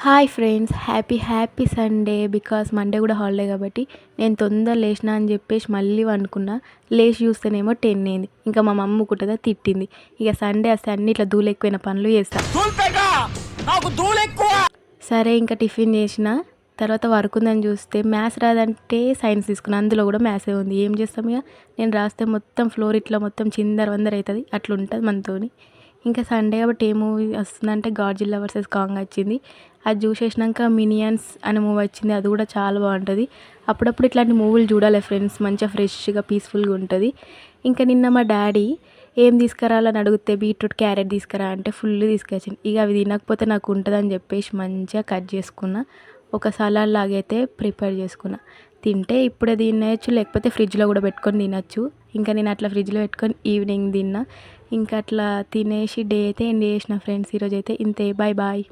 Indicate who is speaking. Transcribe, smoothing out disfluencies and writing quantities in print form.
Speaker 1: Hi friends, happy Sunday. Because Monday కూడా holiday కాబట్టి నేను తొందర లేచిన అని చెప్పేసి మళ్ళీ అనుకున్నా. లేచి చూస్తేనేమో 10 అయింది. ఇంకా మా మమ్మ కుట్టదా తిట్టింది. ఇక సండే వస్తే అన్ని ఇట్లా ధూళి ఎక్కువైన పనులు చేస్తా. సరే ఇంకా టిఫిన్ చేసిన తర్వాత వర్క్ ఉందని చూస్తే మ్యాథ్స్ రాదంటే సైన్స్ తీసుకున్నా. అందులో కూడా మ్యాథ్సే ఉంది. ఏం చేస్తాం ఇక నేను రాస్తే మొత్తం ఫ్లోర్ ఇట్లా మొత్తం చిందర వందర అవుతుంది. అట్లా ఉంటుంది మనతోని. ఇంకా సండే కాబట్టి ఏ మూవీ వస్తుందంటే గాడ్జిల్లా వర్సెస్ కాంగ్ వచ్చింది. అది చూసేసినాక మినియన్స్ అనే మూవీ వచ్చింది. అది కూడా చాలా బాగుంటుంది. అప్పుడప్పుడు ఇట్లాంటి మూవీలు చూడాలి ఫ్రెండ్స్, మంచిగా ఫ్రెష్గా పీస్ఫుల్గా ఉంటుంది. ఇంకా నిన్న మా డాడీ ఏం తీసుకురాలని అడిగితే బీట్రూట్ క్యారెట్ తీసుకురా అంటే ఫుల్ తీసుకొచ్చింది. ఇక అవి తినకపోతే నాకు ఉంటుందని చెప్పేసి మంచిగా కట్ చేసుకున్నా. ఒక సలాడ్ లాగైతే ప్రిపేర్ చేసుకున్నా. తింటే ఇప్పుడే తినేయచ్చు, లేకపోతే ఫ్రిడ్జ్లో కూడా పెట్టుకొని తినచ్చు. ఇంకా నేను అట్లా ఫ్రిడ్జ్లో పెట్టుకొని ఈవినింగ్ తిన్నా. ఇంకా అట్లా తినేసి డే అయితే ఎండ్ చేసిన ఫ్రెండ్స్. ఈరోజు అయితే ఇంతే. Bye bye.